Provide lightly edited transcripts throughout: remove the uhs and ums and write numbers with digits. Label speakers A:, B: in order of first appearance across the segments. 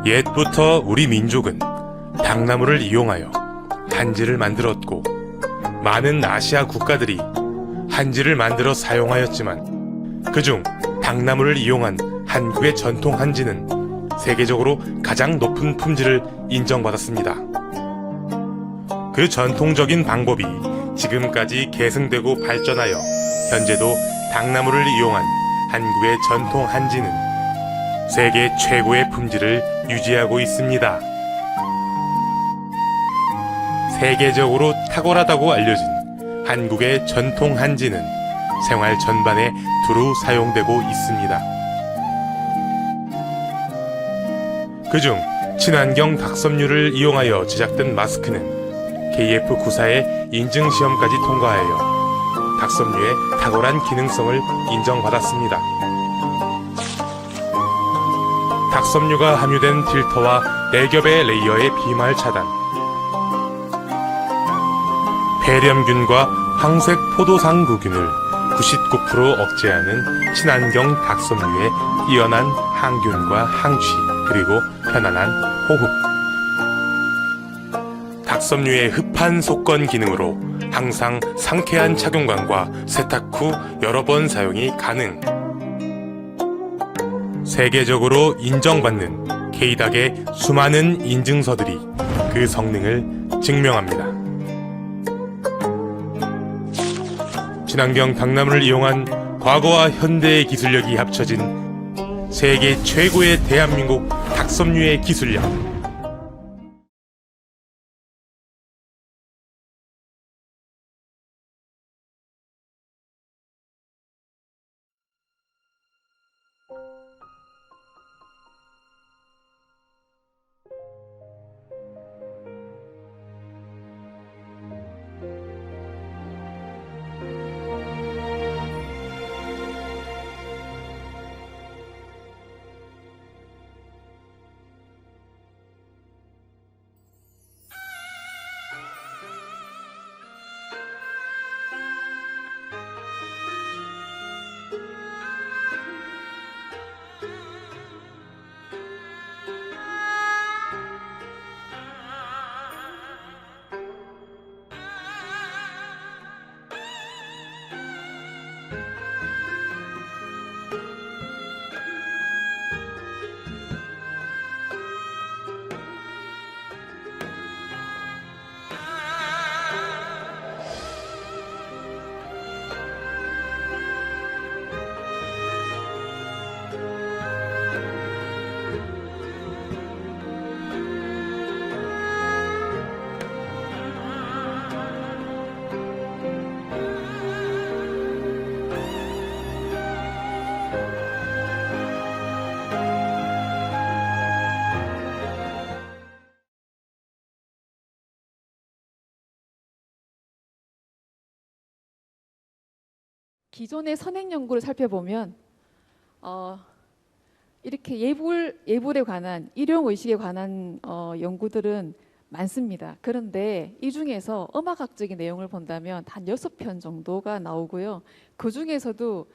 A: 옛부터 우리 민족은 당나무를 이용하여 한지를 만들었고, 많은 아시아 국가들이 한지를 만들어 사용하였지만 그중 당나무를 이용한 한국의 전통 한지는 세계적으로 가장 높은 품질을 인정받았습니다. 그 전통적인 방법이 지금까지 계승되고 발전하여 현재도 당나무를 이용한 한국의 전통 한지는 세계 최고의 품질을 유지하고 있습니다. 세계적으로 탁월하다고 알려진 한국의 전통 한지는 생활 전반에 두루 사용되고 있습니다. 그중 친환경 닭섬유를 이용하여 제작된 마스크는 KF94의 인증시험까지 통과하여 닭섬유의 탁월한 기능성을 인정받았습니다. 닭섬유가 함유된 필터와 4겹의 레이어의 비말 차단, 폐렴균과 황색 포도상구균을 99% 억제하는 친환경 닭섬유의 뛰어난 항균과 항취, 그리고 편안한 호흡. 닭섬유의 흡한 속건 기능으로 항상 상쾌한 착용감과 세탁 후 여러 번 사용이 가능. 세계적으로 인정받는 K닭의 수많은 인증서들이 그 성능을 증명합니다. 친환경 당나무를 이용한 과거와 현대의 기술력이 합쳐진 세계 최고의 대한민국 닭섬유의 기술력.
B: 기존의 선행 연구를 살펴보면 이렇게 예불에 관한 일용의식에 관한 연구들은 많습니다. 그런데 이 중에서 음악학적인 내용을 본다면 단 6편 정도가 나오고요. 그 중에서도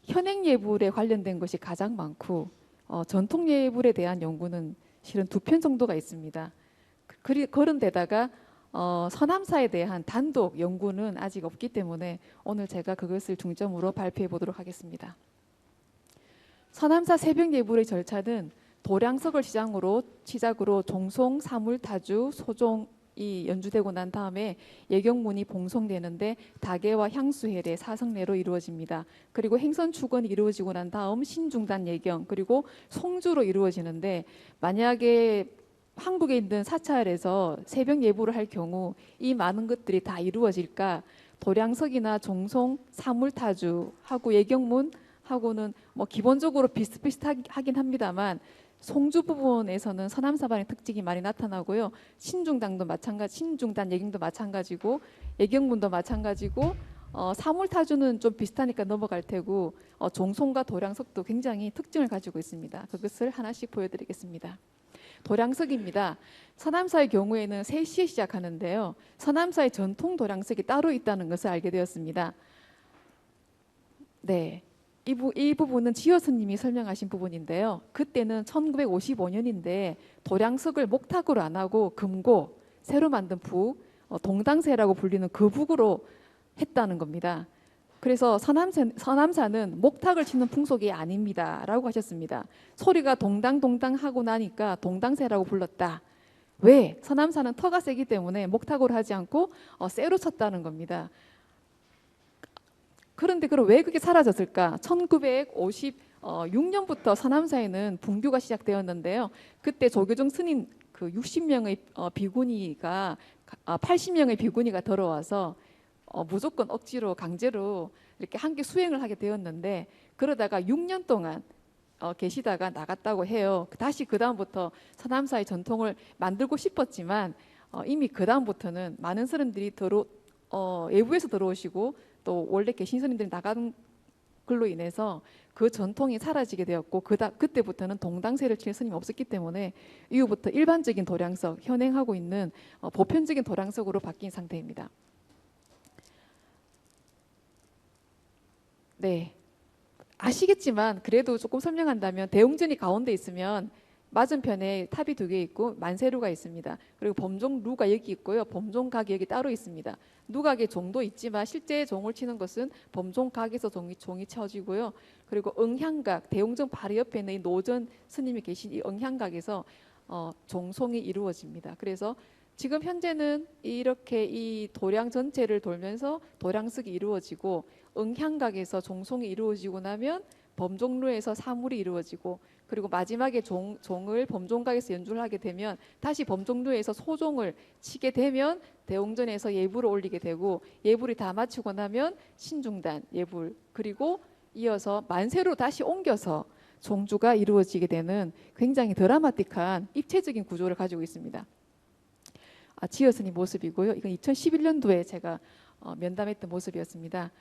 B: 현행 예불에 관련된 것이 가장 많고 전통 예불에 대한 연구는 실은 2편 정도가 있습니다. 그런데다가 서남사에 대한 단독 연구는 아직 없기 때문에 오늘 제가 그것을 중점으로 발표해 보도록 하겠습니다. 서남사 새벽예불의 절차는 도량석을 시작으로 종송, 사물, 타주, 소종이 연주되고 난 다음에 예경문이 봉송되는데 다계와 향수회례, 사성례로 이루어집니다. 그리고 행선축원이 이루어지고 난 다음 신중단 예경, 그리고 송주로 이루어지는데, 만약에 한국에 있는 사찰에서 새벽 예불을 할 경우 이 많은 것들이 다 이루어질까? 도량석이나 종송, 사물타주하고 예경문하고는 뭐 기본적으로 비슷비슷하긴 합니다만 송주 부분에서는 서남사반의 특징이 많이 나타나고요. 신중단도 마찬가지, 신중단 예경도 마찬가지고 예경문도 마찬가지고 사물타주는 좀 비슷하니까 넘어갈 테고 종송과 도량석도 굉장히 특징을 가지고 있습니다. 그것을 하나씩 보여드리겠습니다. 도량석입니다. 서남사의 경우에는 3시에 시작하는데요. 서남사의 전통 도량석이 따로 있다는 것을 알게 되었습니다. 네, 이 부분은 지어 스님이 설명하신 부분인데요. 그때는 1955년인데 도량석을 목탁으로 안 하고 금고, 새로 만든 북, 동당새라고 불리는 그 북으로 했다는 겁니다. 그래서 서남사는 목탁을 치는 풍속이 아닙니다 라고 하셨습니다. 소리가 동당동당 하고 나니까 동당새라고 불렀다. 왜? 서남사는 터가 세기 때문에 목탁으로 하지 않고 쇠로 쳤다는 겁니다. 그런데 그럼 왜 그게 사라졌을까? 1956년부터 서남사에는 분규가 시작되었는데요. 그때 조교정 스님 그 60명의 비구니가 80명의 비구니가 들어와서 무조건 억지로 강제로 이렇게 함께 수행을 하게 되었는데, 그러다가 6년 동안 계시다가 나갔다고 해요. 다시 그 다음부터 서남사의 전통을 만들고 싶었지만 이미 그 다음부터는 많은 스님들이 외부에서 들어오시고 또 원래 계신 스님들이 나간 걸로 인해서 그 전통이 사라지게 되었고, 그때부터는 동당새를 칠 스님이 없었기 때문에 이후부터 일반적인 도량석, 현행하고 있는 보편적인 도량석으로 바뀐 상태입니다. 네, 아시겠지만 그래도 조금 설명한다면 대웅전이 가운데 있으면 맞은편에 탑이 2개 있고 만세루가 있습니다. 그리고 범종루가 여기 있고요. 범종각이 여기 따로 있습니다. 누각에 종도 있지만 실제 종을 치는 것은 범종각에서 종이 쳐지고요. 그리고 응향각, 대웅전 바로 옆에 있는 이 노전 스님이 계신 이 응향각에서 종송이 이루어집니다. 그래서 지금 현재는 이렇게 이 도량 전체를 돌면서 도량석이 이루어지고, 응향각에서 종송이 이루어지고 나면 범종루에서 사물이 이루어지고, 그리고 마지막에 종을 범종각에서 연주를 하게 되면 다시 범종루에서 소종을 치게 되면 대웅전에서 예불을 올리게 되고, 예불이 다 마치고 나면 신중단 예불, 그리고 이어서 만세로 다시 옮겨서 종주가 이루어지게 되는 굉장히 드라마틱한 입체적인 구조를 가지고 있습니다. 지어스님 모습이고요. 이건 2011년도에 제가 면담했던 모습이었습니다.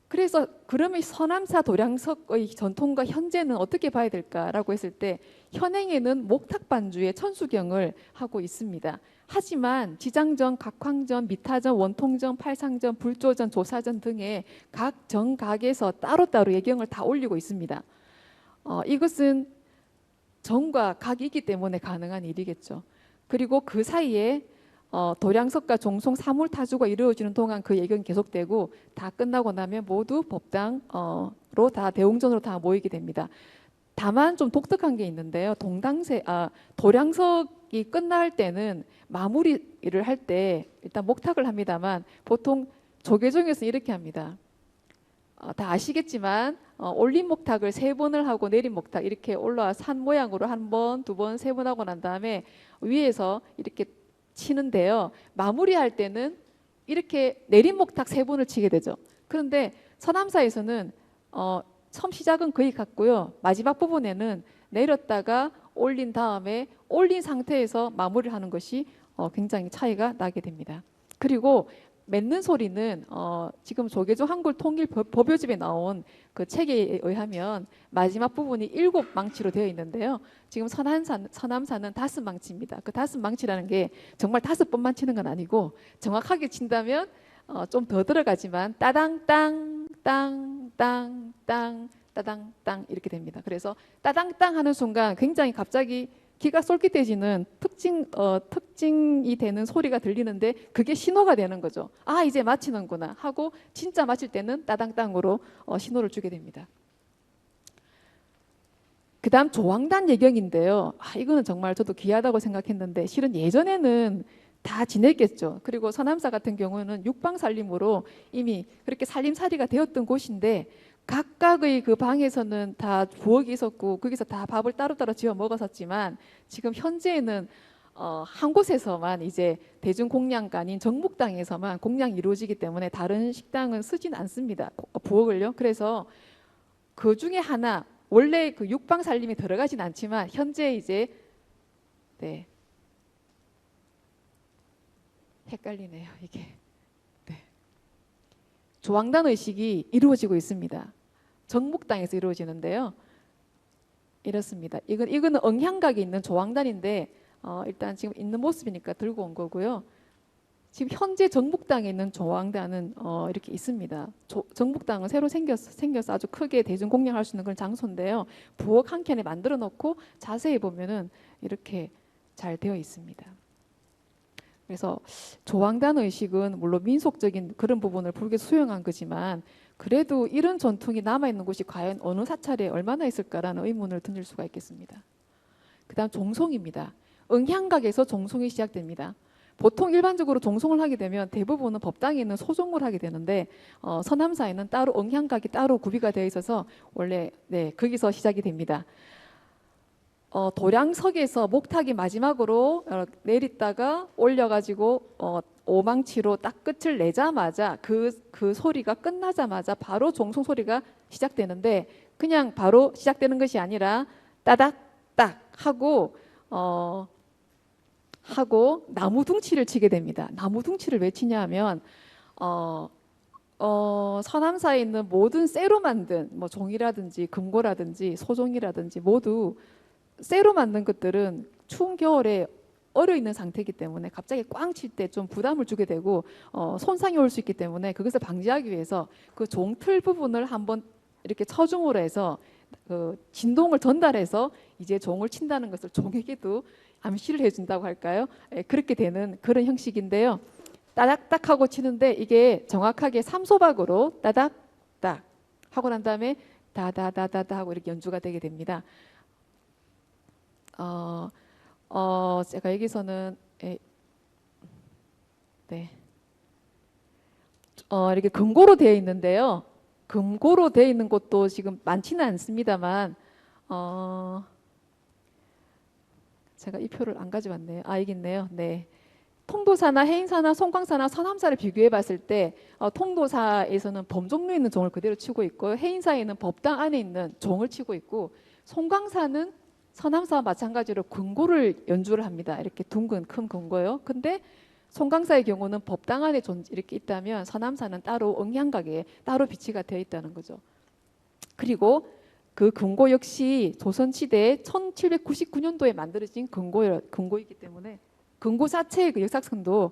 B: 그래서 그러면 서남사 도량석의 전통과 현재는 어떻게 봐야 될까라고 했을 때, 현행에는 목탁 반주의 천수경을 하고 있습니다. 하지만 지장전, 각황전, 미타전, 원통전, 팔상전, 불조전, 조사전 등의 각 정각에서 따로따로 예경을 다 올리고 있습니다. 이것은 정과 각이 있기 때문에 가능한 일이겠죠. 그리고 그 사이에 도량석과 종송 사물 타주가 이루어지는 동안 그 예경이 계속되고, 다 끝나고 나면 모두 법당으로 다 대웅전으로 다 모이게 됩니다. 다만 좀 독특한 게 있는데요. 도량석이 끝날 때는 마무리를 할 때 일단 목탁을 합니다만, 보통 조계종에서 이렇게 합니다. 다 아시겠지만 올린 목탁을 3번을 하고 내린 목탁 이렇게 올라와 산 모양으로 1번, 2번, 3번 하고 난 다음에 위에서 이렇게 치는데요. 마무리할 때는 이렇게 내린 목탁 3번을 치게 되죠. 그런데 서남사에서는 처음 시작은 거의 같고요. 마지막 부분에는 내렸다가 올린 다음에 올린 상태에서 마무리를 하는 것이 굉장히 차이가 나게 됩니다. 그리고 맺는 소리는 지금 조계종 한글 통일 법요집에 나온 그 책에 의하면 마지막 부분이 7망치로 되어 있는데요. 지금 서남사는 5망치입니다. 그 5망치라는 게 정말 5번만 치는 건 아니고, 정확하게 친다면 좀 더 들어가지만 따당땅 땅땅 땅 따당땅 이렇게 됩니다. 그래서 따당땅 하는 순간 굉장히 갑자기 귀가 솔깃해지는 특징이 되는 소리가 들리는데, 그게 신호가 되는 거죠. 아, 이제 마치는구나 하고 진짜 마칠 때는 따당땅으로 신호를 주게 됩니다. 그 다음 조왕단 예경인데요. 이거는 정말 저도 귀하다고 생각했는데 실은 예전에는 다 지냈겠죠. 그리고 서남사 같은 경우는 육방살림으로 이미 그렇게 살림살이가 되었던 곳인데, 각각의 그 방에서는 다 부엌이 있었고 거기서 다 밥을 따로따로 지어 먹었었지만, 지금 현재는 한 곳에서만 이제 대중공양가 아닌 정묵당에서만 공양이 이루어지기 때문에 다른 식당은 쓰진 않습니다. 부엌을요. 그래서 그 중에 하나, 원래 그 육방살림이 들어가진 않지만 현재 이제 헷갈리네요 이게. 조왕단 의식이 이루어지고 있습니다. 정묵당에서 이루어지는데요. 이렇습니다. 이거는 응향각에 있는 조왕단인데 일단 지금 있는 모습이니까 들고 온 거고요. 지금 현재 정북당에 있는 조왕단은 이렇게 있습니다. 정북당은 새로 생겨서 아주 크게 대중 공략할 수 있는 그런 장소인데요. 부엌 한 켠에 만들어 놓고 자세히 보면은 이렇게 잘 되어 있습니다. 그래서 조왕단 의식은 물론 민속적인 그런 부분을 불교 수용한 거지만 그래도 이런 전통이 남아있는 곳이 과연 어느 사찰에 얼마나 있을까라는 의문을 던질 수가 있겠습니다. 그 다음 종송입니다. 응향각에서 종송이 시작됩니다. 보통 일반적으로 종송을 하게 되면 대부분은 법당에 있는 소종을 하게 되는데 서남사에는 따로 응향각이 따로 구비가 되어 있어서 원래 거기서 시작이 됩니다. 도량석에서 목탁이 마지막으로 내리다가 올려가지고 오망치로 딱 끝을 내자마자 그 소리가 끝나자마자 바로 종송 소리가 시작되는데 그냥 바로 시작되는 것이 아니라 따닥딱 하고 나무 둥치를 치게 됩니다. 나무 둥치를 왜 치냐 하면 서남사에 있는 모든 쇠로 만든 뭐 종이라든지 금고라든지 소종이라든지 모두 쇠로 만든 것들은 추운 겨울에 얼어 있는 상태이기 때문에 갑자기 꽝 칠 때 좀 부담을 주게 되고 손상이 올 수 있기 때문에 그것을 방지하기 위해서 그 종틀 부분을 한번 이렇게 처중으로 해서 그 진동을 전달해서 이제 종을 친다는 것을 종에게도 암시를 해준다고 할까요? 그렇게 되는 그런 형식인데요. 따닥딱 하고 치는데 이게 정확하게 삼소박으로 따닥딱 하고 난 다음에 다다다다다 하고 이렇게 연주가 되게 됩니다. 제가 여기서는 이렇게 금고로 되어 있는데요. 금고로 되어 있는 곳도 지금 많지는 않습니다만 제가 이 표를 안 가져왔네요. 여기 있네요. 네. 통도사나 해인사나 송광사나 서남사를 비교해 봤을 때 통도사에서는 범종류에 있는 종을 그대로 치고 있고 해인사에는 법당 안에 있는 종을 치고 있고 송광사는 서남사와 마찬가지로 금고를 연주를 합니다. 이렇게 둥근 큰 금고요. 근데 송광사의 경우는 법당 안에 이렇게 있다면 서남사는 따로 응향각에 따로 비치가 되어 있다는 거죠. 그리고 그 금고 역시 조선시대 1799년도에 만들어진 금고이기 때문에 금고 자체의 그 역사성도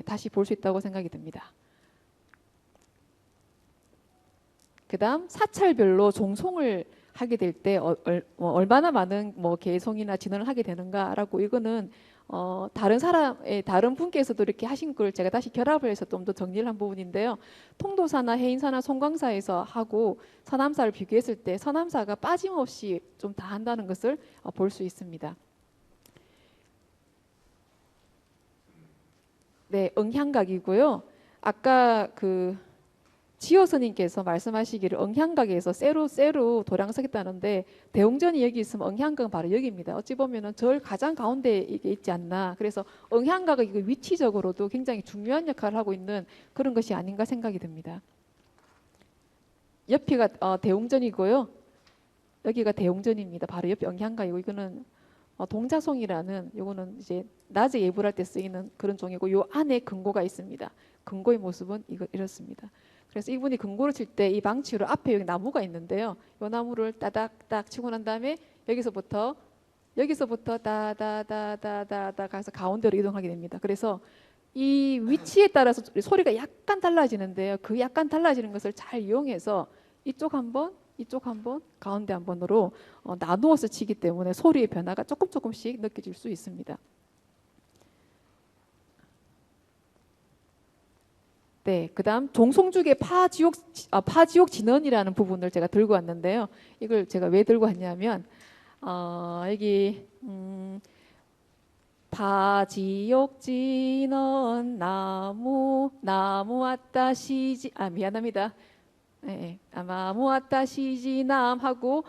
B: 다시 볼 수 있다고 생각이 듭니다. 그 다음 사찰별로 종송을 하게 될 때 얼마나 많은 개송이나 진언을 하게 되는가라고 이거는 다른 분께서도 이렇게 하신 걸 제가 다시 결합을 해서 좀 더 정리를 한 부분인데요. 통도사나 해인사나 송광사에서 하고 서남사를 비교했을 때 서남사가 빠짐없이 좀 다 한다는 것을 볼 수 있습니다. 네, 응향각이고요. 아까 지호 스님께서 말씀하시기를 응향각에서 쇠로 도량서겠다는데 대웅전이 여기 있으면 응향각은 바로 여기입니다. 어찌 보면은 절 가장 가운데에 이게 있지 않나. 그래서 응향각은 위치적으로도 굉장히 중요한 역할을 하고 있는 그런 것이 아닌가 생각이 듭니다. 옆이가 대웅전이고요. 여기가 대웅전입니다. 바로 옆이 응향각이고 이거는 동자송이라는 요거는 이제 낮에 예불할 때 쓰이는 그런 종이고 요 안에 금고가 있습니다. 금고의 모습은 이렇습니다. 그래서 이분이 금고를 칠 때 이 망치로 앞에 여기 나무가 있는데요. 이 나무를 따닥딱 치고 난 다음에 여기서부터 다다다다다다 가서 가운데로 이동하게 됩니다. 그래서 이 위치에 따라서 소리가 약간 달라지는데요. 그 약간 달라지는 것을 잘 이용해서 이쪽 한번 가운데 한 번으로 나누어서 치기 때문에 소리의 변화가 조금씩 느껴질 수 있습니다. 네, 그다음 종송죽의 파지옥 진언이라는 부분을 제가 들고 왔는데요. 이걸 제가 왜 들고 왔냐면 여기 파지옥 진언 나무 왔다 시지 미안합니다. 네, 나무 왔다 시지남 하고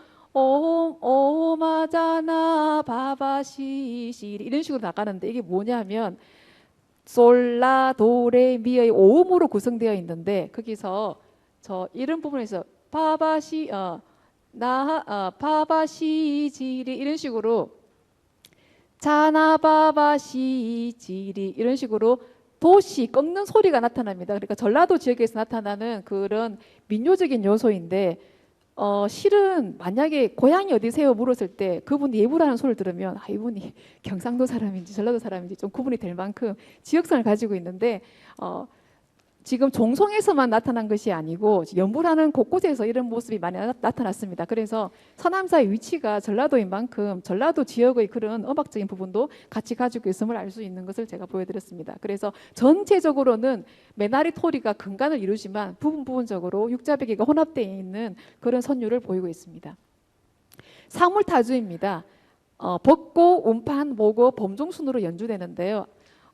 B: 오마자나 바바시시 이런 식으로 나가는데 이게 뭐냐면 솔라 도레 미의 오음으로 구성되어 있는데 거기서 저 이런 부분에서 바바시지리 이런 식으로 자나바바시지리 이런 식으로 도시 꺾는 소리가 나타납니다. 그러니까 전라도 지역에서 나타나는 그런 민요적인 요소인데 실은 만약에 고향이 어디세요 물었을 때 그분이 예부라는 소리를 들으면 아, 이분이 경상도 사람인지 전라도 사람인지 좀 구분이 될 만큼 지역성을 가지고 있는데 지금 종송에서만 나타난 것이 아니고 연불하는 곳곳에서 이런 모습이 많이 나타났습니다. 그래서 서남사의 위치가 전라도인 만큼 전라도 지역의 그런 음악적인 부분도 같이 가지고 있음을 알 수 있는 것을 제가 보여드렸습니다. 그래서 전체적으로는 메나리 토리가 근간을 이루지만 부분적으로 육자배기가 혼합되어 있는 그런 선율을 보이고 있습니다. 사물타주입니다. 벚고, 운판, 모고, 범종순으로 연주되는데요.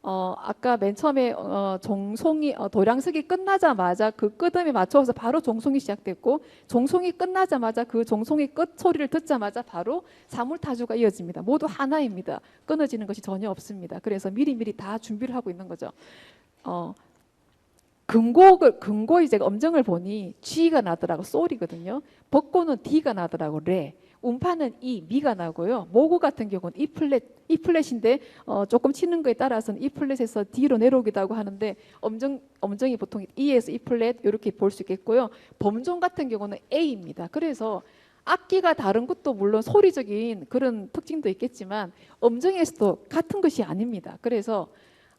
B: 아까 맨 처음에 종송이 도량석이 끝나자마자 그 끄듬에 맞춰서 바로 종송이 시작됐고 종송이 끝나자마자 그 종송이 끝 소리를 듣자마자 바로 사물타주가 이어집니다. 모두 하나입니다. 끊어지는 것이 전혀 없습니다. 그래서 미리미리 다 준비를 하고 있는 거죠. 근고 이제 음정을 보니 G가 나더라고 솔이거든요. 벚고는 D가 나더라고 레. 운파는 E, 미가 나고요. 모고 같은 경우는 E 플랫인데 조금 치는 거에 따라서는 E 플랫에서 D로 내려오기도 하고 하는데 음정이 보통 E에서 E 플랫 이렇게 볼 수 있겠고요. 범종 같은 경우는 A입니다. 그래서 악기가 다른 것도 물론 소리적인 그런 특징도 있겠지만 음정에서도 같은 것이 아닙니다. 그래서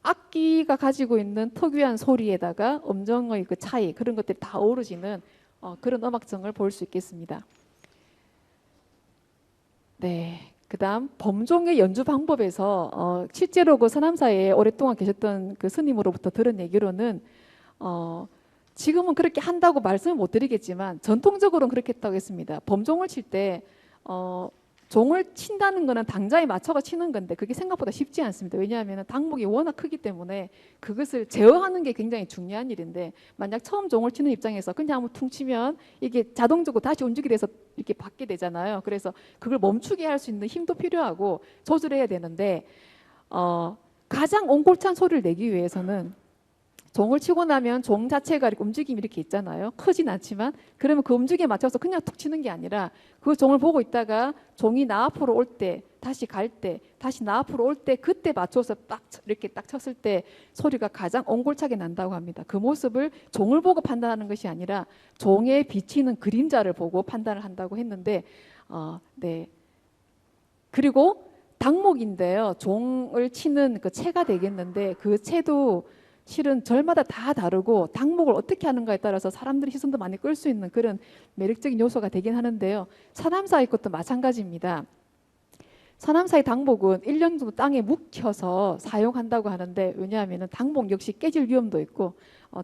B: 악기가 가지고 있는 특유한 소리에다가 음정의 그 차이 그런 것들이 다 어우러지는 그런 음악성을 볼 수 있겠습니다. 네. 그다음 범종의 연주 방법에서 실제로 그 서남사에 오랫동안 계셨던 그 스님으로부터 들은 얘기로는 지금은 그렇게 한다고 말씀을 못 드리겠지만 전통적으로는 그렇게 했다고 했습니다. 범종을 칠 때 종을 친다는 거는 당자에 맞춰서 치는 건데 그게 생각보다 쉽지 않습니다. 왜냐하면 당목이 워낙 크기 때문에 그것을 제어하는 게 굉장히 중요한 일인데 만약 처음 종을 치는 입장에서 그냥 한번 퉁 치면 이게 자동적으로 다시 움직이게 돼서 이렇게 받게 되잖아요. 그래서 그걸 멈추게 할 수 있는 힘도 필요하고 조절해야 되는데 가장 옹골찬 소리를 내기 위해서는 종을 치고 나면 종 자체가 이렇게 움직임이 이렇게 있잖아요. 크진 않지만 그러면 그 움직임에 맞춰서 그냥 툭 치는 게 아니라 그 종을 보고 있다가 종이 나 앞으로 올 때 다시 갈 때 다시 나 앞으로 올 때 그때 맞춰서 딱 이렇게 딱 쳤을 때 소리가 가장 옹골차게 난다고 합니다. 그 모습을 종을 보고 판단하는 것이 아니라 종에 비치는 그림자를 보고 판단을 한다고 했는데 네. 그리고 당목인데요. 종을 치는 그 채가 되겠는데 그 채도 실은 절마다 다 다르고 당목을 어떻게 하는가에 따라서 사람들의 시선도 많이 끌 수 있는 그런 매력적인 요소가 되긴 하는데요. 서남사의 것도 마찬가지입니다. 서남사의 당목은 1년 정도 땅에 묵혀서 사용한다고 하는데 왜냐하면 당목 역시 깨질 위험도 있고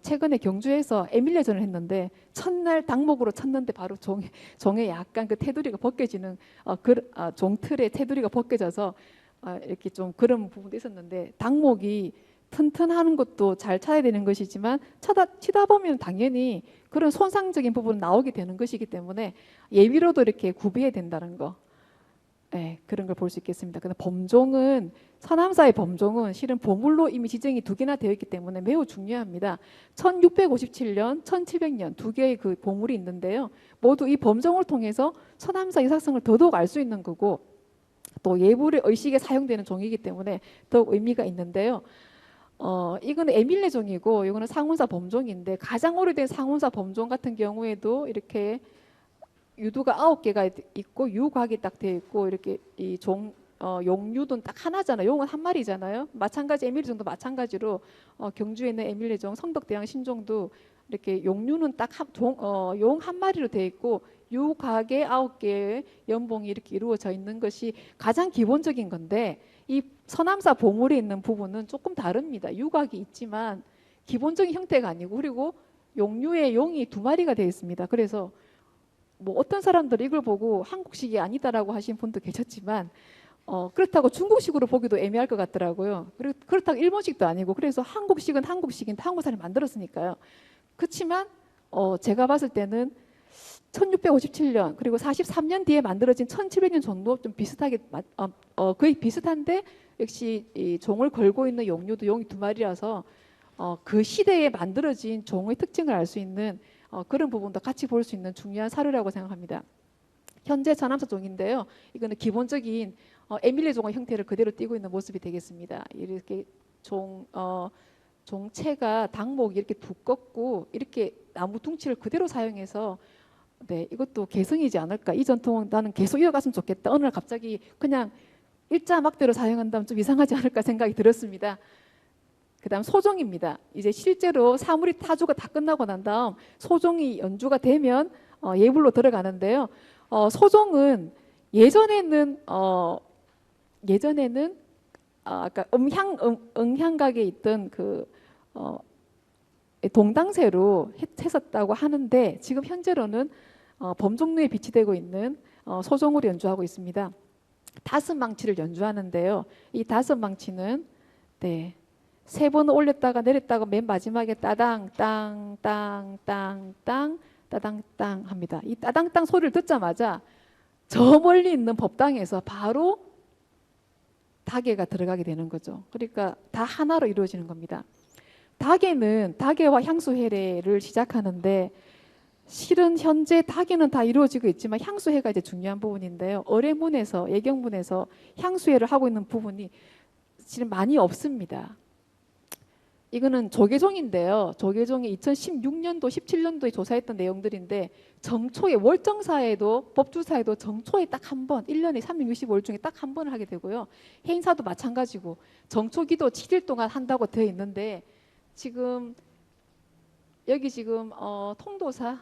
B: 최근에 경주에서 에밀레전을 했는데 첫날 당목으로 쳤는데 바로 종에 약간 그 테두리가 벗겨지는 종틀의 테두리가 벗겨져서 이렇게 좀 그런 부분도 있었는데 당목이 튼튼하는 것도 잘 찾아야 되는 것이지만 치다 보면 당연히 그런 손상적인 부분은 나오게 되는 것이기 때문에 예비로도 이렇게 구비해야 된다는 거. 네, 그런 걸 볼 수 있겠습니다. 근데 범종은 서남사의 범종은 실은 보물로 이미 지정이 2개나 되어 있기 때문에 매우 중요합니다. 1657년, 1700년 2개의 그 보물이 있는데요. 모두 이 범종을 통해서 서남사의 사성을 더더욱 알 수 있는 거고 또 예불의 의식에 사용되는 종이기 때문에 더욱 의미가 있는데요. 이거는 에밀레 종이고 이거는 상운사 범종인데 가장 오래된 상운사 범종 같은 경우에도 이렇게 유두가 9개가 있고 유곽이 딱 되어 있고 이렇게 이 용유도 딱 하나잖아요. 용은 한 마리잖아요. 마찬가지 에밀레 종도 마찬가지로 경주에 있는 에밀레 종, 성덕대왕 신종도 이렇게 용유는 딱 용 한 마리로 되어 있고 유곽에 9개의 연봉이 이렇게 이루어져 있는 것이 가장 기본적인 건데 이 서남사 보물에 있는 부분은 조금 다릅니다. 유곽이 있지만 기본적인 형태가 아니고 그리고 용유에 용이 2마리가 되어 있습니다. 그래서 뭐 어떤 사람들이 이걸 보고 한국식이 아니다라고 하신 분도 계셨지만 그렇다고 중국식으로 보기도 애매할 것 같더라고요. 그리고 그렇다고 일본식도 아니고 그래서 한국식은 한국식인 한국 사람이 만들었으니까요. 그렇지만 제가 봤을 때는 1657년 그리고 43년 뒤에 만들어진 1700년 정도 좀 비슷하게 거의 비슷한데 역시 이 종을 걸고 있는 용류도 용이 2마리라서 그 시대에 만들어진 종의 특징을 알 수 있는 그런 부분도 같이 볼 수 있는 중요한 사료라고 생각합니다. 현재 전함사 종인데요. 이거는 기본적인 에밀레 종의 형태를 그대로 띠고 있는 모습이 되겠습니다. 이렇게 종체가 당목이 이렇게 두껍고 이렇게 나무 둥치를 그대로 사용해서 네, 이것도 개성이지 않을까. 이 전통은 나는 계속 이어갔으면 좋겠다. 어느 날 갑자기 그냥 일자 막대로 사용한다면 좀 이상하지 않을까 생각이 들었습니다. 그다음 소종입니다. 이제 실제로 사물이 타주가 다 끝나고 난 다음 소종이 연주가 되면 예불로 들어가는데요. 소종은 예전에는 아까 음향각에 있던 그 동당새로 했었다고 하는데 지금 현재로는 범종루에 비치되고 있는 소종으로 연주하고 있습니다. 다섯 망치를 연주하는데요. 이 다섯 망치는 네, 세 번 올렸다가 내렸다가 맨 마지막에 따당 땅 땅 땅 땅 따당 땅 합니다. 이 따당 땅 소리를 듣자마자 저 멀리 있는 법당에서 바로 다계가 들어가게 되는 거죠. 그러니까 다 하나로 이루어지는 겁니다. 다계는 다계와 향수회례를 시작하는데 실은 현재 다계는 다 이루어지고 있지만 향수회가 이제 중요한 부분인데요. 어뢰문에서 예경문에서 향수회를 하고 있는 부분이 실은 많이 없습니다. 이거는 조계종인데요. 조계종이 2016년도, 17년도에 조사했던 내용들인데 정초에 월정사에도 법주사에도 정초에 딱 한 번, 1년에 365일 중에 딱 한 번을 하게 되고요. 해인사도 마찬가지고 정초기도 7일 동안 한다고 되어 있는데 지금 여기 지금 통도사가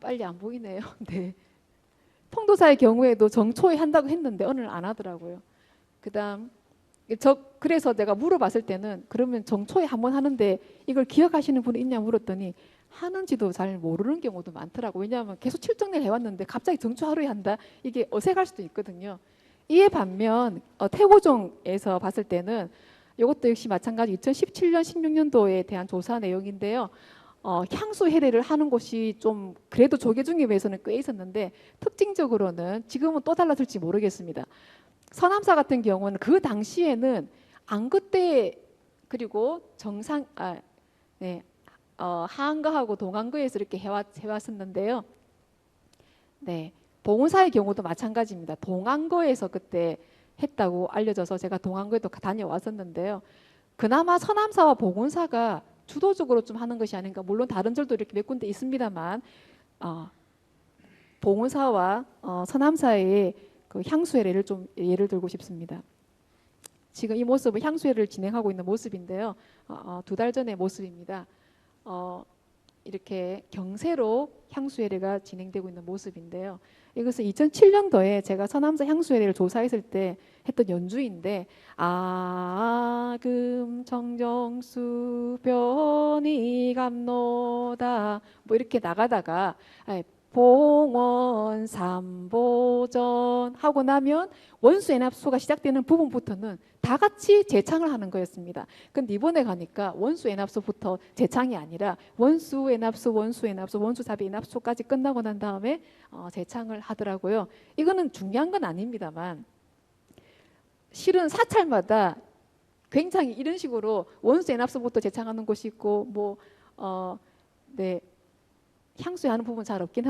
B: 빨리 안 보이네요. 네. 통도사의 경우에도 정초에 한다고 했는데 오늘 안 하더라고요. 그다음 그래서 내가 물어봤을 때는 그러면 정초에 한 번 하는데 이걸 기억하시는 분이 있냐 물었더니 하는지도 잘 모르는 경우도 많더라고요. 왜냐하면 계속 칠정례를 해왔는데 갑자기 정초 하루에 한다? 이게 어색할 수도 있거든요. 이에 반면 태고종에서 봤을 때는 이것도 역시 마찬가지 2017년, 16년도에 대한 조사 내용인데요. 향수 해례를 하는 곳이 좀 그래도 조계종에 비해서는 꽤 있었는데 특징적으로는 지금은 또 달라질지 모르겠습니다. 서남사 같은 경우는 그 당시에는 안그때 그리고 하안거하고 동안거에서 이렇게 해왔었는데요. 네, 봉은사의 경우도 마찬가지입니다. 동안거에서 그때 했다고 알려져서 제가 동안거에도 다녀왔었는데요. 그나마 서남사와 봉은사가 주도적으로 좀 하는 것이 아닌가. 물론 다른 절도 이렇게 몇 군데 있습니다만 봉은사와 서남사의 그 향수회례를 좀 예를 들고 싶습니다. 지금 이 모습은 향수회를 진행하고 있는 모습인데요. 2달 전의 모습입니다. 이렇게 경세로 향수회례가 진행되고 있는 모습인데요. 이것은 2007년도에 제가 서남사 향수회례를 조사했을 때 했던 연주인데 아금 청정수 변이 감노다 뭐 이렇게 나가다가 봉원 삼보전 하고 나면 원수애납수가 시작되는 부분부터는 다 같이 재창을 하는 거였습니다. 근데 이번에 가니까 원수애납수부터 재창이 아니라 원수애납수, 원수애납수, 원수사비애납수까지 끝나고 난 다음에 재창을 하더라고요. 이거는 중요한 건 아닙니다만 실은 사찰마다 굉장히 이런 식으로 원수애납수부터 재창하는 곳이 있고 향수하는 부분 잘 없긴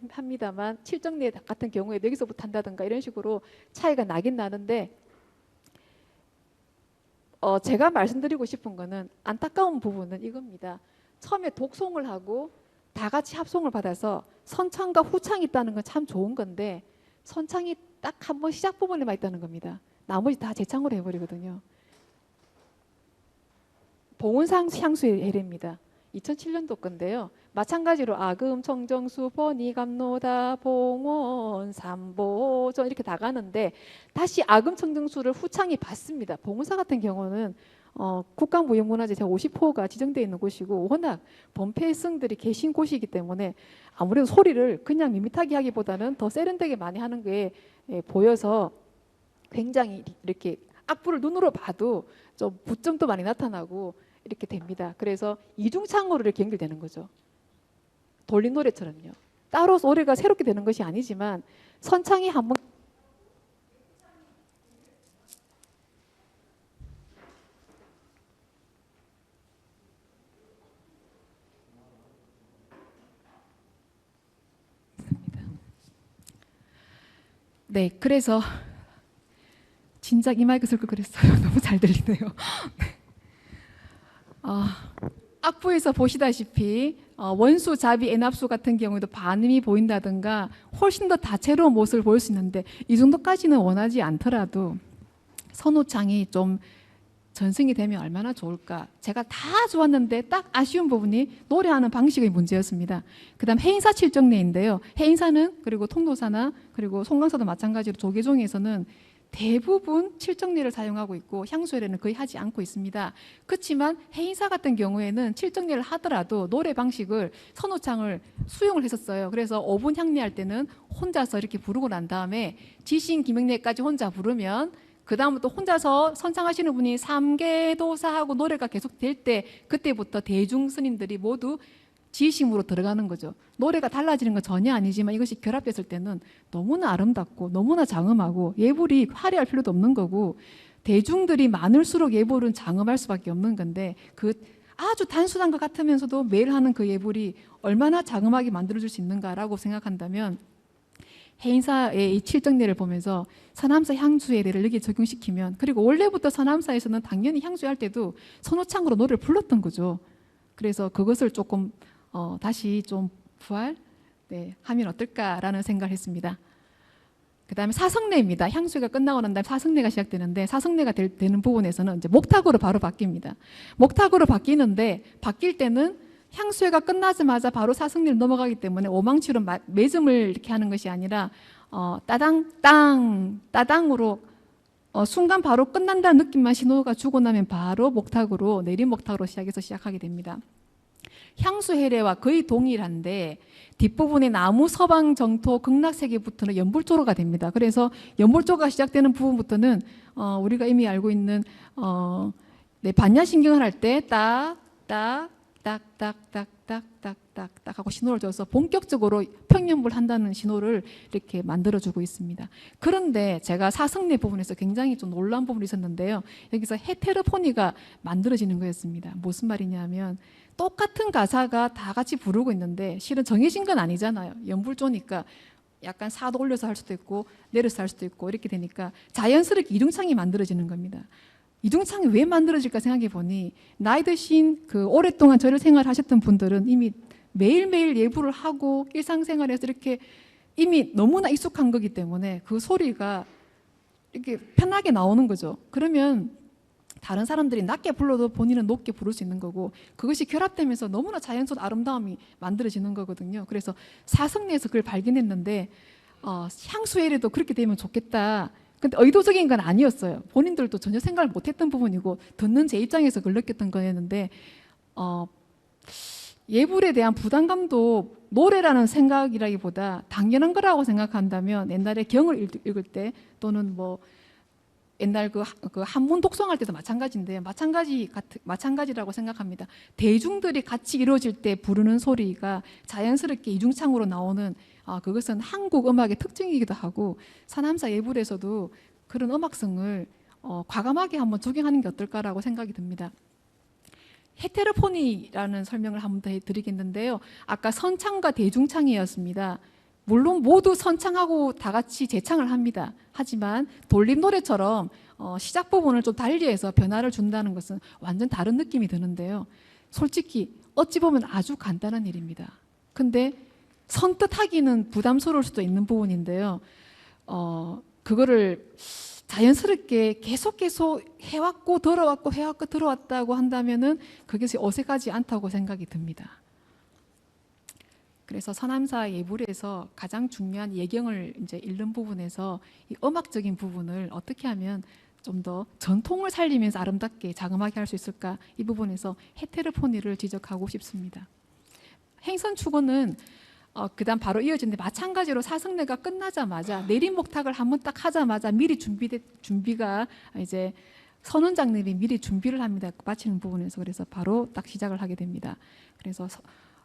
B: 합니다만 칠정례 같은 경우에 여기서부터 한다든가 이런 식으로 차이가 나긴 나는데 제가 말씀드리고 싶은 거는 안타까운 부분은 이겁니다. 처음에 독송을 하고 다 같이 합송을 받아서 선창과 후창이 있다는 건 참 좋은 건데 선창이 딱 한 번 시작 부분에만 있다는 겁니다. 나머지 다 재창으로 해버리거든요. 봉은상 향수의 해례입니다. 2007년도 건데요. 마찬가지로 아금, 청정수, 번이, 감노다, 봉원, 삼보전 이렇게 다 가는데 다시 아금, 청정수를 후창이 받습니다. 봉은사 같은 경우는 국가무형문화재 제50호가 지정되어 있는 곳이고 워낙 범패성들이 계신 곳이기 때문에 아무래도 소리를 그냥 밋밋하게 하기보다는 더 세련되게 많이 하는 게 보여서 굉장히 이렇게 악보를 눈으로 봐도 좀 부점도 많이 나타나고 이렇게 됩니다. 그래서 이중창으로 이렇게 연결되는 거죠. 돌린 노래처럼요. 따로 노래가 새롭게 되는 것이 아니지만 선창이 한번 네, 그래서 진작 이 마이크 쓸 걸 그랬어요. 너무 잘 들리네요. 네. 악보에서 보시다시피 원수, 자비, 애납수 같은 경우에도 반음이 보인다든가 훨씬 더 다채로운 모습을 보일 수 있는데 이 정도까지는 원하지 않더라도 선호창이 좀 전승이 되면 얼마나 좋을까. 제가 다 좋았는데 딱 아쉬운 부분이 노래하는 방식의 문제였습니다. 그다음 해인사 칠정례인데요. 해인사는 그리고 통도사나 그리고 송강사도 마찬가지로 조계종에서는 대부분 칠정례를 사용하고 있고 향수회례는 거의 하지 않고 있습니다. 그렇지만 해인사 같은 경우에는 칠정례를 하더라도 노래 방식을 선호창을 수용을 했었어요. 그래서 5분 향례할 때는 혼자서 이렇게 부르고 난 다음에 지신 김영례까지 혼자 부르면 그 다음부터 혼자서 선창하시는 분이 삼계도사하고 노래가 계속 될 때 그때부터 대중 스님들이 모두 지심으로 들어가는 거죠. 노래가 달라지는 건 전혀 아니지만 이것이 결합됐을 때는 너무나 아름답고 너무나 장엄하고 예불이 화려할 필요도 없는 거고 대중들이 많을수록 예불은 장엄할 수밖에 없는 건데 그 아주 단순한 것 같으면서도 매일 하는 그 예불이 얼마나 장엄하게 만들어줄 수 있는가라고 생각한다면 해인사의 이 칠정례를 보면서 선암사 향수회례를 여기에 적용시키면 그리고 원래부터 선암사에서는 당연히 향수할 때도 선호창으로 노래를 불렀던 거죠. 그래서 그것을 조금 다시 좀 하면 어떨까라는 생각을 했습니다. 그 다음에 사성례입니다. 향수회가 끝나고 난 다음에 사성례가 시작되는데 사성례가 되는 부분에서는 이제 목탁으로 바로 바뀝니다. 목탁으로 바뀌는데 바뀔 때는 향수회가 끝나자마자 바로 사성례를 넘어가기 때문에 오망치로 매점을 이렇게 하는 것이 아니라 따당 땅 따당으로 순간 바로 끝난다는 느낌만 신호가 주고 나면 바로 목탁으로 내린 목탁으로 시작하게 됩니다. 향수회례와 거의 동일한데 뒷부분에 나무 서방 정토 극락세계부터는 연불조로가 됩니다. 그래서 연불조가 시작되는 부분부터는 우리가 이미 알고 있는 반야신경을 할 때 딱딱딱딱딱딱 하고 신호를 줘서 본격적으로 평연불 한다는 신호를 이렇게 만들어주고 있습니다. 그런데 제가 사성례 부분에서 굉장히 좀 놀라운 부분이 있었는데요. 여기서 헤테로포니가 만들어지는 거였습니다. 무슨 말이냐면 똑같은 가사가 다 같이 부르고 있는데 실은 정해진 건 아니잖아요. 연불조니까 약간 사도 올려서 할 수도 있고 내려서 할 수도 있고 이렇게 되니까 자연스럽게 이중창이 만들어지는 겁니다. 이중창이 왜 만들어질까 생각해 보니 나이 드신 그 오랫동안 절을 생활하셨던 분들은 이미 매일매일 예불을 하고 일상생활에서 이렇게 이미 너무나 익숙한 거기 때문에 그 소리가 이렇게 편하게 나오는 거죠. 그러면 다른 사람들이 낮게 불러도 본인은 높게 부를 수 있는 거고 그것이 결합되면서 너무나 자연스러운 아름다움이 만들어지는 거거든요. 그래서 사성례에서 그걸 발견했는데 향수회례도 그렇게 되면 좋겠다. 근데 의도적인 건 아니었어요. 본인들도 전혀 생각을 못했던 부분이고 듣는 제 입장에서 그걸 느꼈던 거였는데 예불에 대한 부담감도 노래라는 생각이라기보다 당연한 거라고 생각한다면 옛날에 경을 읽을 때 또는 뭐 옛날 그 한문 독송할 때도 마찬가지인데 마찬가지라고 생각합니다. 대중들이 같이 이루어질 때 부르는 소리가 자연스럽게 이중창으로 나오는 그것은 한국 음악의 특징이기도 하고 산암사 예불에서도 그런 음악성을 과감하게 한번 적용하는 게 어떨까라고 생각이 듭니다. 헤테로포니라는 설명을 한번 더 해드리겠는데요. 아까 선창과 대중창이었습니다. 물론 모두 선창하고 다 같이 재창을 합니다. 하지만 돌림 노래처럼 시작 부분을 좀 달리해서 변화를 준다는 것은 완전 다른 느낌이 드는데요. 솔직히 어찌 보면 아주 간단한 일입니다. 근데 선뜻 하기는 부담스러울 수도 있는 부분인데요. 그거를 자연스럽게 계속 해왔고 들어왔고 해왔고 들어왔다고 한다면은 그것이 어색하지 않다고 생각이 듭니다. 그래서 선암사 예불에서 가장 중요한 예경을 이제 읽는 부분에서 이 음악적인 부분을 어떻게 하면 좀 더 전통을 살리면서 아름답게 자그마하게 할 수 있을까 이 부분에서 헤테로포니를 지적하고 싶습니다. 행선축원은 그다음 바로 이어지는데 마찬가지로 사성례가 끝나자마자 내림목탁을 한번 딱 하자마자 미리 준비가 이제 선원장님이 미리 준비를 합니다. 마치는 부분에서 그래서 바로 딱 시작을 하게 됩니다. 그래서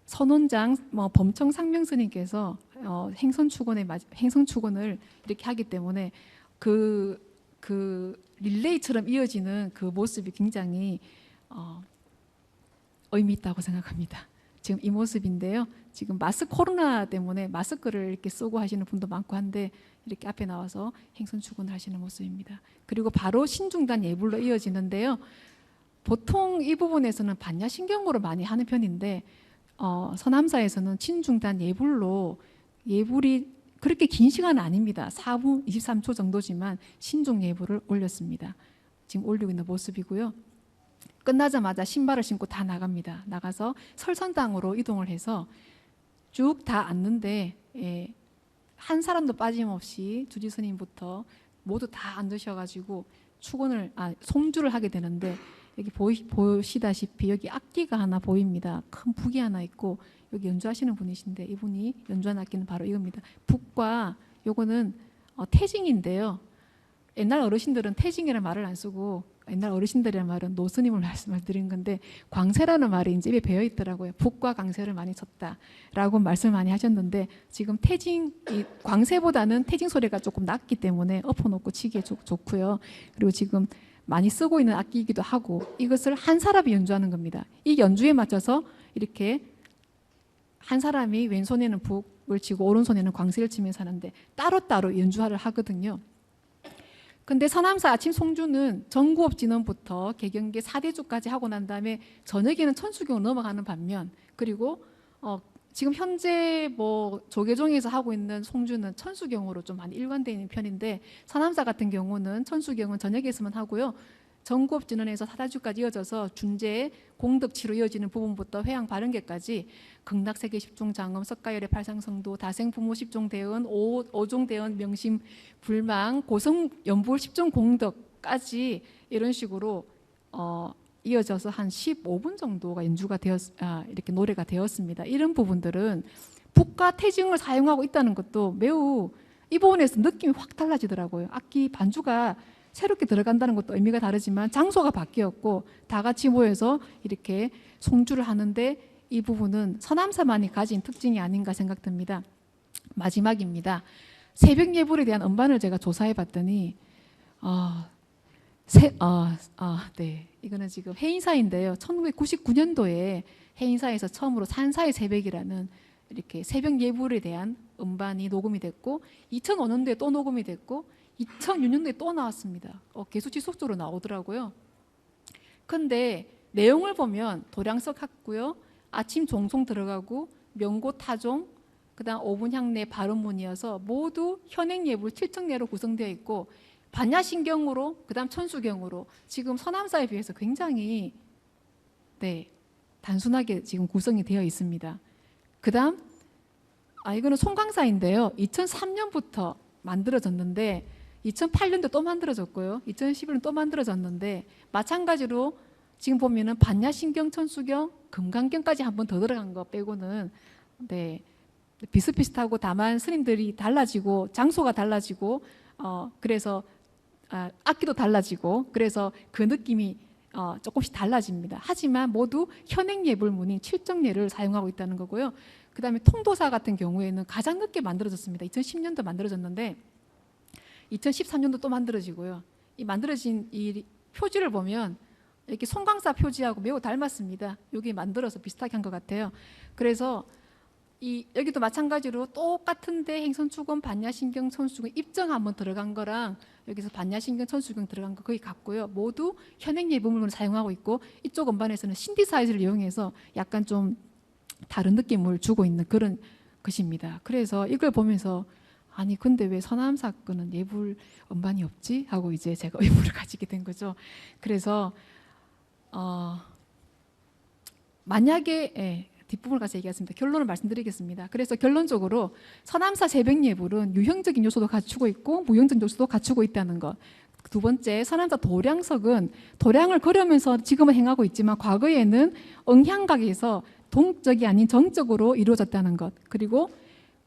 B: 선원장 범청 상명스님께서 행선축원을 이렇게 하기 때문에 그 릴레이처럼 이어지는 그 모습이 굉장히 의미 있다고 생각합니다. 지금 이 모습인데요. 지금 코로나 때문에 마스크를 이렇게 쓰고 하시는 분도 많고 한데 이렇게 앞에 나와서 행선축원을 하시는 모습입니다. 그리고 바로 신중단 예불로 이어지는데요. 보통 이 부분에서는 반야신경으로 많이 하는 편인데
C: 서남사에서는 친중단 예불로 예불이 그렇게 긴 시간은 아닙니다. 4분 23초 정도지만 신중 예불을 올렸습니다. 지금 올리고 있는 모습이고요. 끝나자마자 신발을 신고 다 나갑니다. 나가서 설선당으로 이동을 해서 쭉 다 앉는데 한 사람도 빠짐없이 주지 스님부터 모두 다 앉으셔가지고 송주를 하게 되는데 여기 보시다시피 여기 악기가 하나 보입니다. 큰 북이 하나 있고 여기 연주하시는 분이신데 이분이 연주한 악기는 바로 이겁니다. 북과 요거는 태징인데요. 옛날 어르신들은 태징이라는 말을 안 쓰고 옛날 어르신들이란 말은 노스님을 말씀을 드린 건데 광세라는 말이 이제 입에 배어 있더라고요. 북과 광세를 많이 쳤다라고 말씀을 많이 하셨는데 지금 광세보다는 태징 소리가 조금 낮기 때문에 엎어놓고 치기에 좋고요. 그리고 지금 많이 쓰고 있는 악기이기도 하고 이것을 한 사람이 연주하는 겁니다. 이 연주에 맞춰서 이렇게 한 사람이 왼손에는 북을 치고 오른손에는 광세를 치면서 하는데 따로따로 연주를 하거든요. 근데 서남사 아침 송주는 정구업 진원부터 개경계 4대주까지 하고 난 다음에 저녁에는 천수경으로 넘어가는 반면 그리고 지금 현재 조계종에서 하고 있는 송주는 천수경으로 좀 많이 일관되어 있는 편인데 서남사 같은 경우는 천수경은 저녁에서만 하고요. 정구업 진원에서 4대주까지 이어져서 준제 공덕치로 이어지는 부분부터 회양 발언계까지 극락세계 10종 장엄 석가열의 팔상성도 다생부모 10종 대언 5종 대언 명심 불망 고성 연불 10종 공덕까지 이런 식으로 이어져서 한 15분 정도가 연주가 이렇게 노래가 되었습니다. 이런 부분들은 북과 태징을 사용하고 있다는 것도 매우 이 부분에서 느낌이 확 달라지더라고요. 악기 반주가 새롭게 들어간다는 것도 의미가 다르지만 장소가 바뀌었고 다 같이 모여서 이렇게 송주를 하는데 이 부분은 서남사만이 가진 특징이 아닌가 생각됩니다. 마지막입니다. 새벽 예불에 대한 음반을 제가 조사해 봤더니 네, 이거는 지금 해인사인데요. 1999년도에 해인사에서 처음으로 산사의 새벽이라는 이렇게 새벽 예불에 대한 음반이 녹음이 됐고 2005년도에 또 녹음이 됐고 2006년도에 또 나왔습니다. 계속 지속적으로 나오더라고요. 근데 내용을 보면 도량석 학고요. 아침 종송 들어가고 명고 타종 그다음 5분 향내 발언문이어서 모두 현행 예불 7청례로 구성되어 있고 반야신경으로 그다음 천수경으로 지금 서남사에 비해서 굉장히 단순하게 지금 구성이 되어 있습니다. 그다음 이거는 송강사인데요. 2003년부터 만들어졌는데 2008년도 또 만들어졌고요. 2011년 또 만들어졌는데 마찬가지로 지금 보면은 반야신경, 천수경, 금강경까지 한 번 더 들어간 거 빼고는 비슷비슷하고 다만 스님들이 달라지고 장소가 달라지고 그래서 악기도 달라지고 그래서 그 느낌이 조금씩 달라집니다. 하지만 모두 현행 예불문인 칠정례를 사용하고 있다는 거고요. 그 다음에 통도사 같은 경우에는 가장 늦게 만들어졌습니다. 2010년도 만들어졌는데 2013년도 또 만들어지고요. 이 만들어진 이 표지를 보면 이렇게 송강사 표지하고 매우 닮았습니다. 여기 만들어서 비슷하게 한 것 같아요. 그래서 여기도 마찬가지로 똑같은데 행선축원 반야신경 천수경 입정 한번 들어간 거랑 여기서 반야신경 천수경 들어간 거 거의 같고요. 모두 현행 예불문을 사용하고 있고 이쪽 음반에서는 신디사이즈를 이용해서 약간 좀 다른 느낌을 주고 있는 그런 것입니다. 그래서 이걸 보면서 아니 근데 왜 서남사 거는 예불 음반이 없지? 하고 이제 제가 의문을 가지게 된 거죠. 그래서 만약에 뒷부분을 가서 얘기하겠습니다. 결론을 말씀드리겠습니다. 그래서 결론적으로 서남사 새벽 예불은 유형적인 요소도 갖추고 있고 무형적인 요소도 갖추고 있다는 것. 두 번째, 서남사 도량석은 도량을 걸으면서 지금은 행하고 있지만 과거에는 응향각에서 동적이 아닌 정적으로 이루어졌다는 것. 그리고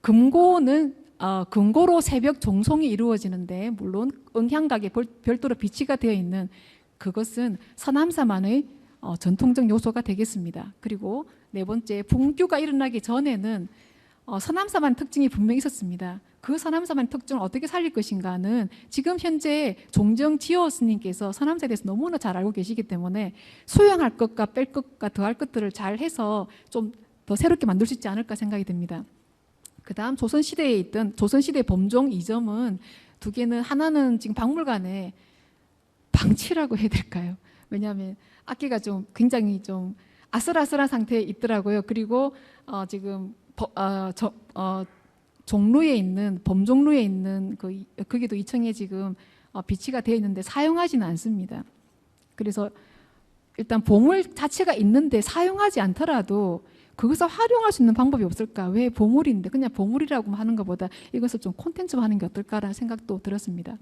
C: 금고는 금고로 새벽 종송이 이루어지는데 물론 응향각에 별도로 비치가 되어 있는 그것은 서남사만의 전통적 요소가 되겠습니다. 그리고 네 번째, 분규가 일어나기 전에는 서남사만 특징이 분명히 있었습니다. 그 서남사만 특징을 어떻게 살릴 것인가는 지금 현재 종정지호 스님께서 서남사에 대해서 너무나 잘 알고 계시기 때문에 수용할 것과 뺄 것과 더할 것들을 잘 해서 좀 더 새롭게 만들 수 있지 않을까 생각이 듭니다. 그 다음 조선시대에 있던 조선시대 범종 2점은 두 개는 하나는 지금 박물관에 방치라고 해야 될까요? 왜냐하면 악기가 좀 굉장히 좀 아슬아슬한 상태에 있더라고요. 그리고 지금 종로에 있는 범종로에 있는 거기도 2층에 지금 비치가 되어 있는데 사용하지는 않습니다. 그래서 일단 보물 자체가 있는데 사용하지 않더라도 그것을 활용할 수 있는 방법이 없을까? 왜 보물인데 그냥 보물이라고 하는 것보다 이것을 좀 콘텐츠화 하는 게 어떨까라는 생각도 들었습니다.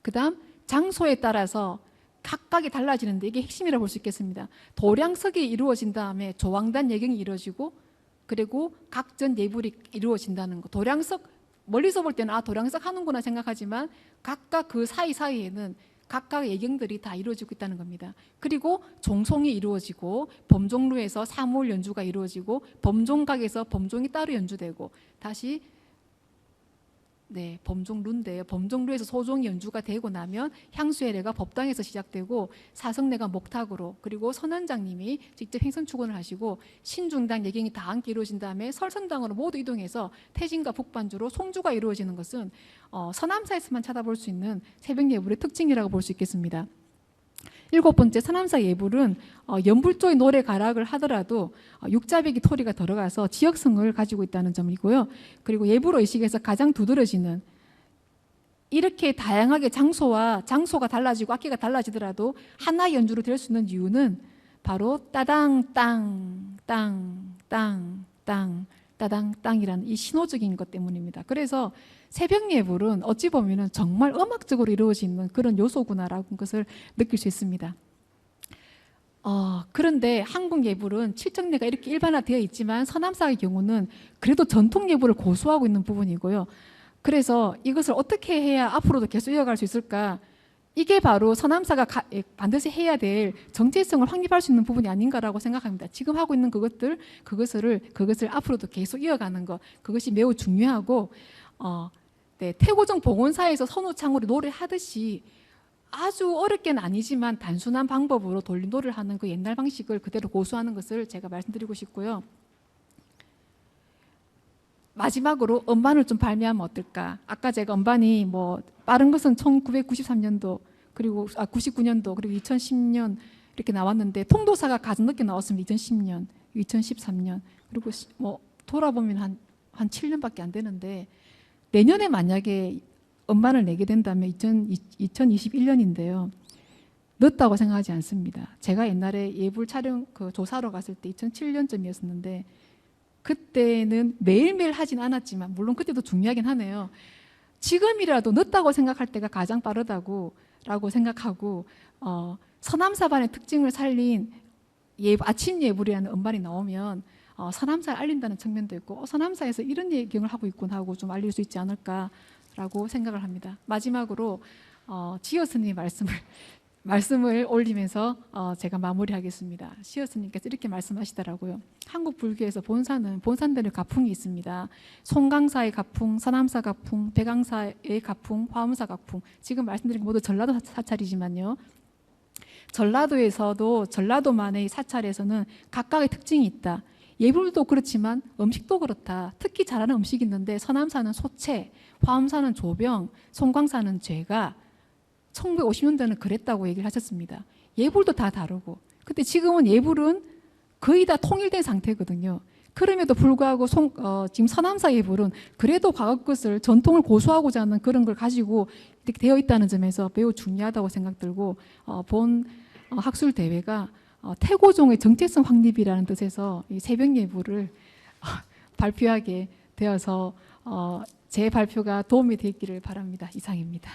C: 그다음 장소에 따라서 각각이 달라지는데 이게 핵심이라고 볼 수 있겠습니다. 도량석이 이루어진 다음에 조왕단 예경이 이루어지고 그리고 각전 예불이 이루어진다는 거. 도량석 멀리서 볼 때는 도량석 하는구나 생각하지만 각각 그 사이사이에는 각각 예경들이 다 이루어지고 있다는 겁니다. 그리고 종송이 이루어지고 범종루에서 사물 연주가 이루어지고 범종각에서 범종이 따로 연주되고 다시 범종루인데요. 범종루에서 소종이 연주가 되고 나면 향수회례가 법당에서 시작되고 사성례가 목탁으로 그리고 선원장님이 직접 행선 축원을 하시고 신중당 예경이 다 함께 이루어진 다음에 설성당으로 모두 이동해서 태진과 북반주로 송주가 이루어지는 것은 서남사에서만 찾아볼 수 있는 새벽 예불의 특징이라고 볼 수 있겠습니다. 7번째 서남사 예불은 연불조의 노래 가락을 하더라도 육자배기 토리가 들어가서 지역성을 가지고 있다는 점이고요. 그리고 예불 의식에서 가장 두드러지는 이렇게 다양하게 장소가 달라지고 악기가 달라지더라도 하나의 연주로 될 수 있는 이유는 바로 따당 땅 땅 땅 땅 따당 땅이라는 이 신호적인 것 때문입니다. 그래서 새벽 예불은 어찌 보면 정말 음악적으로 이루어지는 그런 요소구나라는 것을 느낄 수 있습니다. 그런데 한국 예불은 칠정례가 이렇게 일반화되어 있지만 서남사의 경우는 그래도 전통 예불을 고수하고 있는 부분이고요. 그래서 이것을 어떻게 해야 앞으로도 계속 이어갈 수 있을까? 이게 바로 서남사가 반드시 해야 될 정체성을 확립할 수 있는 부분이 아닌가라고 생각합니다. 지금 하고 있는 그것을 앞으로도 계속 이어가는 것, 그것이 매우 중요하고 태고정 봉원사에서 선우창으로 노래하듯이 아주 어렵게는 아니지만 단순한 방법으로 돌림노래를 하는 그 옛날 방식을 그대로 고수하는 것을 제가 말씀드리고 싶고요. 마지막으로 음반을 좀 발매하면 어떨까? 아까 제가 음반이 빠른 것은 1993년도 그리고 99년도 그리고 2010년 이렇게 나왔는데 통도사가 가장 늦게 나왔습니다. 2010년, 2013년 그리고 돌아보면 한 7년밖에 안 되는데 내년에 만약에 음반을 내게 된다면 2021년인데요. 늦다고 생각하지 않습니다. 제가 옛날에 예불 촬영 조사로 갔을 때 2007년쯤이었는데 그때는 매일매일 하진 않았지만 물론 그때도 중요하긴 하네요. 지금이라도 늦다고 생각할 때가 가장 빠르다고 생각하고 서남사반의 특징을 살린 아침 예불이라는 음반이 나오면 서남사를 알린다는 측면도 있고 서남사에서 이런 예경을 하고 있군 하고 좀 알릴 수 있지 않을까라고 생각을 합니다. 마지막으로 지효 스님 말씀을 올리면서 제가 마무리하겠습니다. 시어 스님께서 이렇게 말씀하시더라고요. 한국 불교에서 본산들의 가풍이 있습니다. 송강사의 가풍, 서남사 가풍, 백왕사의 가풍, 화엄사 가풍. 지금 말씀드린 게 모두 전라도 사찰이지만요. 전라도에서도 전라도만의 사찰에서는 각각의 특징이 있다. 예불도 그렇지만 음식도 그렇다. 특히 잘하는 음식이 있는데 서남사는 소채, 화엄사는 조병, 송광사는 죄가 1950년대는 그랬다고 얘기를 하셨습니다. 예불도 다 다르고. 근데 지금은 예불은 거의 다 통일된 상태거든요. 그럼에도 불구하고 지금 서남사 예불은 그래도 과거 것을 전통을 고수하고자 하는 그런 걸 가지고 이렇게 되어 있다는 점에서 매우 중요하다고 생각들고 본 학술 대회가 태고종의 정체성 확립이라는 뜻에서 이 새벽 예불을 발표하게 되어서 제 발표가 도움이 되기를 바랍니다. 이상입니다.